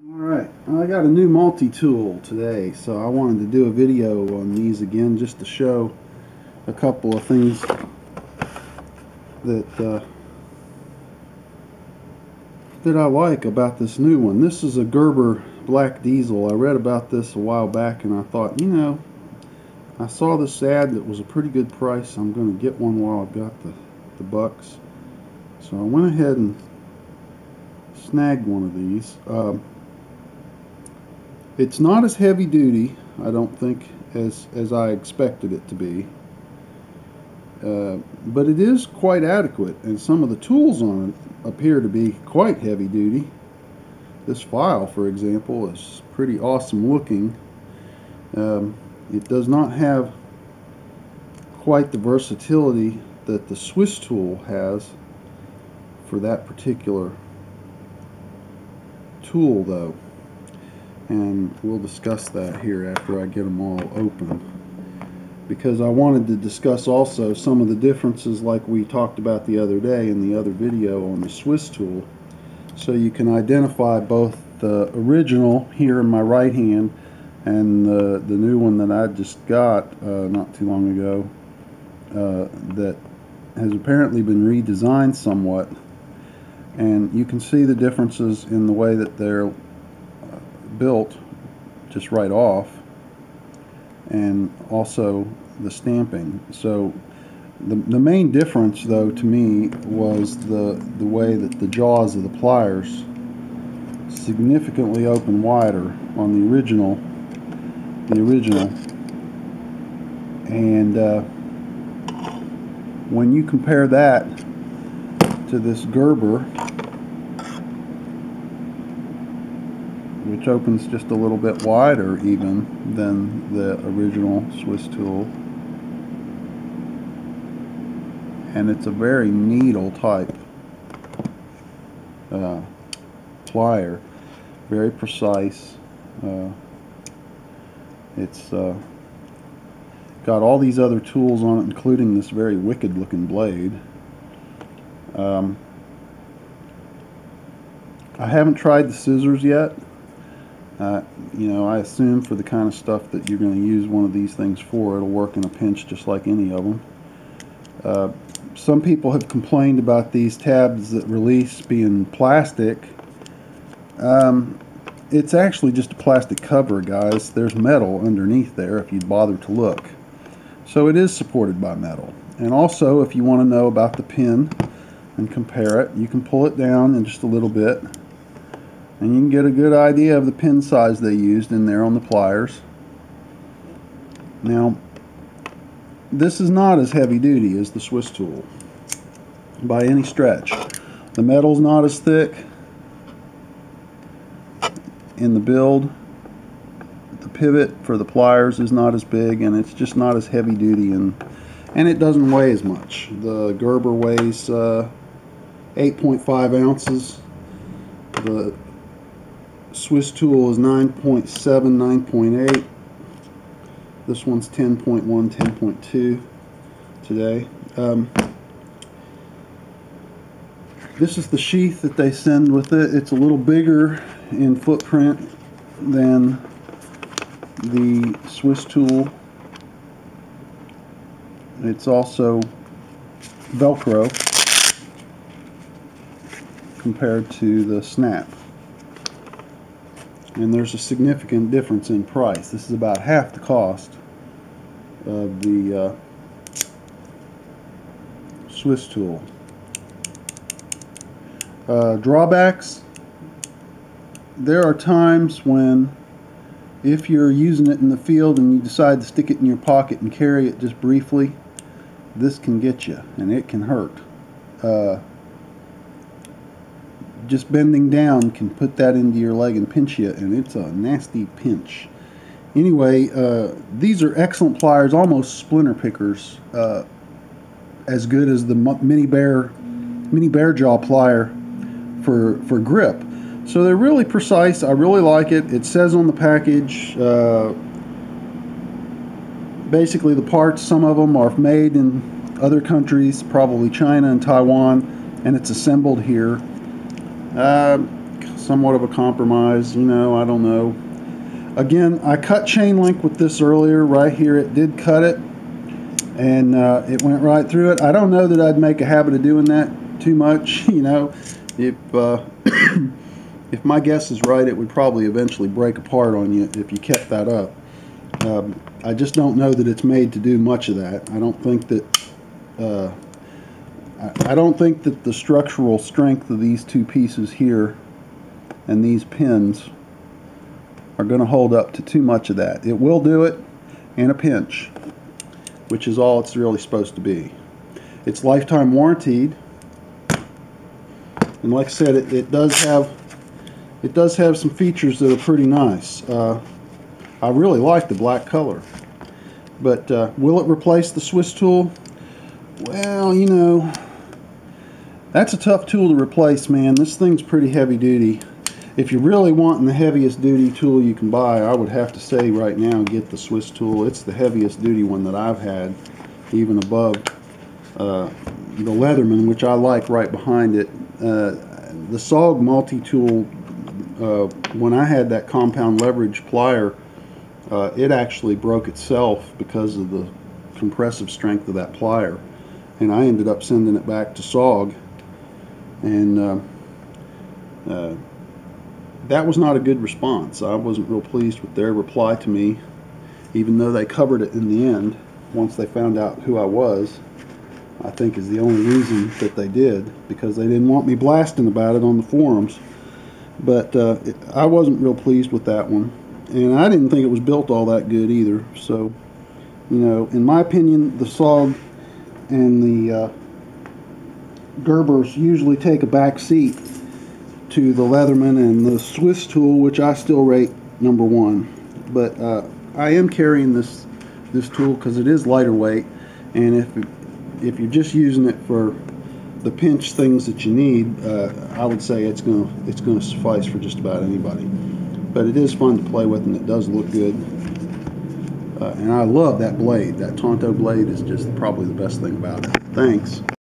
Alright, I got a new multi-tool today, so I wanted to do a video on these again just to show a couple of things that that I like about this new one. This is a Gerber black diesel. I read about this a while back and I thought, I saw this ad that was a pretty good price. I'm going to get one while I've got the bucks. So I went ahead and snagged one of these. It's not as heavy duty, I don't think, as I expected it to be. But it is quite adequate, and some of the tools on it appear to be quite heavy duty. This file, for example, is pretty awesome looking. It does not have quite the versatility that the Swiss tool has for that particular tool, though. And we'll discuss that here after I get them all open, because I wanted to discuss also some of the differences like we talked about the other day in the other video on the Swiss tool, so you can identify both the original here in my right hand and the new one that I just got not too long ago that has apparently been redesigned somewhat, and you can see the differences in the way that they're built just right off, and also the stamping. So the main difference, though, to me was the way that the jaws of the pliers significantly open wider on the original, and when you compare that to this Gerber, which opens just a little bit wider even than the original Swiss tool, and it's a very needle type plier, very precise. It's got all these other tools on it, including this very wicked looking blade. I haven't tried the scissors yet. I assume for the kind of stuff that you're going to use one of these things for, it'll work in a pinch just like any of them. Some people have complained about these tabs that release being plastic. It's actually just a plastic cover, guys. There's metal underneath there if you'd bother to look. So it is supported by metal. And also, if you want to know about the pin and compare it, you can pull it down in just a little bit, and you can get a good idea of the pin size they used in there on the pliers. Now, this is not as heavy duty as the Swiss tool by any stretch. The metal's not as thick in the build. The pivot for the pliers is not as big, and it's just not as heavy duty, and it doesn't weigh as much. The Gerber weighs 8.5 ounces. The Swiss tool is 9.7, 9.8. This one's 10.1, 10.2 today. This is the sheath that they send with it. It's a little bigger in footprint than the Swiss tool. It's also Velcro compared to the snap. And there's a significant difference in price. This is about half the cost of the Swiss tool. Drawbacks: there are times when, if you're using it in the field and you decide to stick it in your pocket and carry it just briefly, this can get you, and it can hurt. Just bending down can put that into your leg and pinch you, and it's a nasty pinch. Anyway, these are excellent pliers, almost splinter pickers, as good as the mini bear jaw plier for grip. So they're really precise. I really like it. It says on the package, basically the parts, some of them are made in other countries, probably China and Taiwan, and it's assembled here. somewhat of a compromise, you know, I don't know. Again, I cut chain link with this earlier. Right here it did cut it, and it went right through it. I don't know that I'd make a habit of doing that too much, you know. If if my guess is right, it would probably eventually break apart on you if you kept that up. I just don't know that it's made to do much of that. I don't think that I don't think that the structural strength of these two pieces here and these pins are going to hold up to too much of that. It will do it in a pinch, which is all it's really supposed to be. It's lifetime warranted, and like I said, it does have some features that are pretty nice. I really like the black color, but will it replace the Swiss tool? Well, you know, that's a tough tool to replace, man. This thing's pretty heavy duty. If you're really wanting the heaviest duty tool you can buy, I would have to say right now get the Swiss tool. It's the heaviest duty one that I've had, even above the Leatherman, which I like right behind it. The SOG multi-tool, when I had that compound leverage plier, it actually broke itself because of the compressive strength of that plier, and I ended up sending it back to SOG, and that was not a good response. I wasn't real pleased with their reply to me, even though they covered it in the end once they found out who I was. I think is the only reason that they did, because they didn't want me blasting about it on the forums. But I wasn't real pleased with that one, and I didn't think it was built all that good either. So, you know, in my opinion, the SOG and the Gerbers usually take a back seat to the Leatherman and the Swiss tool, which I still rate #1. But I am carrying this tool because it is lighter weight, and if you're just using it for the pinch things that you need, I would say it's gonna suffice for just about anybody. But it is fun to play with, and it does look good. And I love that blade. That Tonto blade is just probably the best thing about it. Thanks.